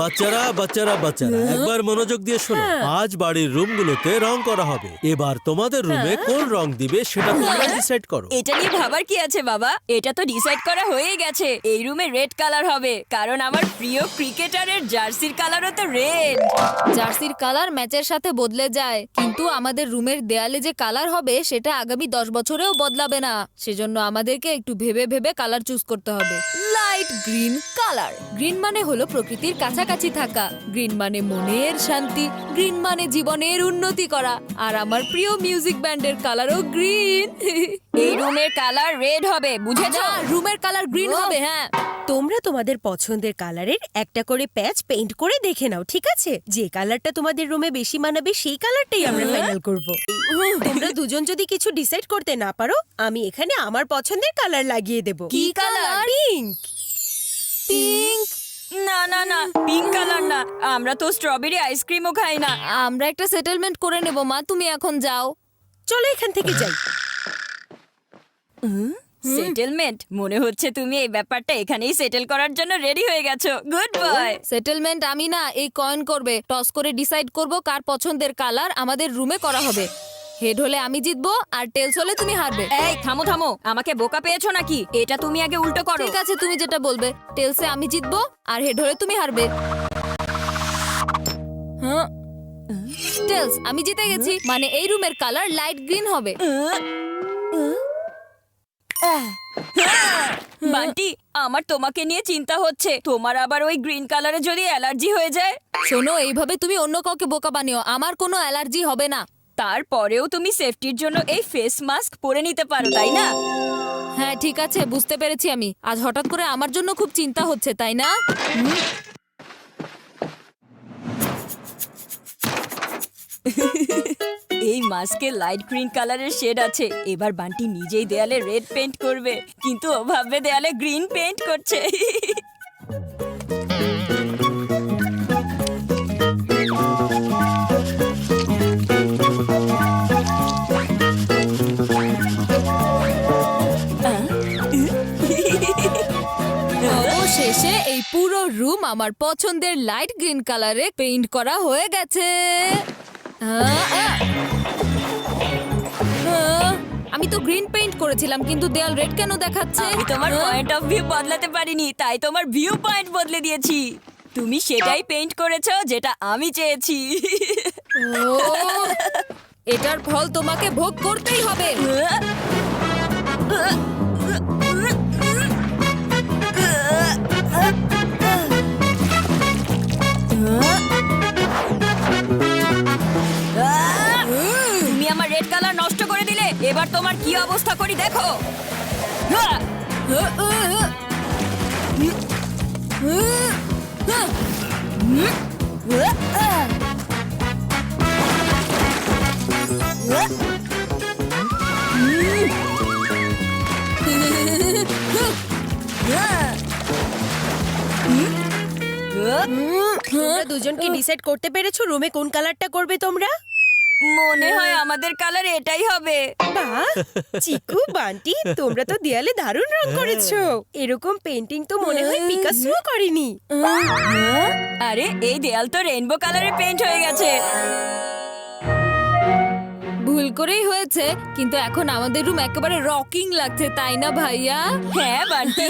বাচ্চারা বাচ্চারা বাচ্চারা একবার মনোযোগ দিয়ে শোনো। আজ বাড়ির রুমগুলোতে রং করা হবে। এবার তোমাদের রুমে কোন রং দিবে সেটা তোমরা ডিসাইড করো। এটা নিয়ে ভাবার কি আছে বাবা? এটা তো ডিসাইড করা হয়ে গেছে। এই রুমে রেড কালার হবে, কারণ আমার প্রিয় ক্রিকেটারের জার্সির কালারও তো রেড। জার্সির কালার ম্যাচের সাথে বদলে যায়, কিন্তু আমাদের রুমের দেয়ালে যে কালার হবে সেটা আগামী 10 বছরেও বদলাবে না। সেজন্য আমাদেরকে একটু ভেবে ভেবে কালার চুজ করতে হবে। Light green colour. গ্রিন মানে হলো প্রকৃতির কাছাকাছি থাকা, গ্রিন মানে মনের শান্তি, গ্রিন মানে জীবনের উন্নতি করা। আর আমার প্রিয় মিউজিক ব্যান্ডের কালারও গ্রিন। এই রুমের কালার রেড হবে, বুঝেছো? রুমের কালার গ্রিন হবে। হ্যাঁ, তোমরা তোমাদের পছন্দের কালারের একটা করে প্যাচ পেইন্ট করে দেখে নাও, ঠিক আছে? যে কালারটা তোমাদের রুমে বেশি মানাবে সেই কালারটাই আমরা ফাইনাল করব। তোমরা দুজন যদি কিছু ডিসাইড করতে না পারো, আমি এখানে আমার পছন্দের কালার লাগিয়ে দেব। কি কালার? পিঙ্ক। পিঙ্ক? না না না, পিঙ্ক কালার না। আমরা তো স্ট্রবেরি আইসক্রিমও খাই না। আমরা একটা সেটেলমেন্ট করে নেব মা, তুমি এখন যাও। চলো এখান থেকে যাই। সেটেলমেন্ট? মনে হচ্ছে তুমি এই ব্যাপারটা এখানেই সেটেল করার জন্য রেডি হয়ে গেছো। Good bye. সেটেলমেন্ট আমি না, এই কয়েন করবে। টস করে ডিসাইড করব কার পছন্দের কালার আমাদের রুমে করা হবে। হেড হলে আমি জিতবো আর টেলস হলে তুমি হারবে। এই থামো থামো, আমাকে বোকা পেয়েছো নাকি? এটা তুমি আগে উল্টো করো। ঠিক আছে, তুমি যেটা বলবে। টেলসে আমি জিতবো আর হেড হলে তুমি হারবে। হ্যাঁ, টেলস আমি জিতে গেছি, মানে এই রুমের কালার লাইট গ্রিন হবে। বান্টি, আমার তোমাকে নিয়ে চিন্তা হচ্ছে। তোমার আবার ওই গ্রিন কালারে যদি অ্যালার্জি হয়ে যায়। শোনো, এইভাবে তুমি অন্য কাউকে বোকা বানিও, আমার কোনো অ্যালার্জি হবে না। তারপরেও তুমি সেফটির জন্য এই ফেস মাস্ক পরে নিতে পারো, তাই না? হ্যাঁ ঠিক আছে, বুঝতে পেরেছি আমি। আজ হঠাৎ করে আমার জন্য খুব চিন্তা হচ্ছে, তাই না? এই মাস্কে লাইট গ্রিন কালারের শেড আছে। এবার বান্টি নিজেই দেয়ালে রেড পেইন্ট করবে, কিন্তু ও ভাববে দেয়ালে গ্রিন পেইন্ট করছে। অবশেষে এই পুরো রুম আমার পছন্দের লাইট গ্রিন কালারে পেইন্ট করা হয়ে গেছে। আমি তো গ্রিন পেইন্ট করেছিলাম, কিন্তু দেয়াল রেড কেন দেখাচ্ছে? আমি তোমার পয়েন্ট অফ ভিউ বদলাতে পারিনি, তাই তোমার ভিউ পয়েন্ট বদলে দিয়েছি। তুমি সেটাই পেইন্ট করেছো যেটা আমি চেয়েছি। ও, এটার ফল তোমাকে ভোগ করতেই হবে। তুমি আমার রেড কালার নষ্ট করে দিলে। এবার তোমার কি অবস্থা করি দেখো। তোমরা দুজন কি ডিসাইড করতে পেরেছো রুমে কোন কালারটা করবে তোমরা? মনে হয় আমাদের কালার এটাই হবে। বাহ, চিকু বান্টি, তোমরা তো দেয়ালে দারুণ রং করেছো। এরকম পেইন্টিং তো মনে হয় পিকাসোও করেনি। আরে এই দেয়াল তো রেইনবো কালারে পেইন্ট হয়ে গেছে। ভুল করেই হয়েছে, কিন্তু এখন আমাদের রুম একেবারে রকিং লাগছে, তাই না ভাইয়া? হ্যাঁ বান্টি।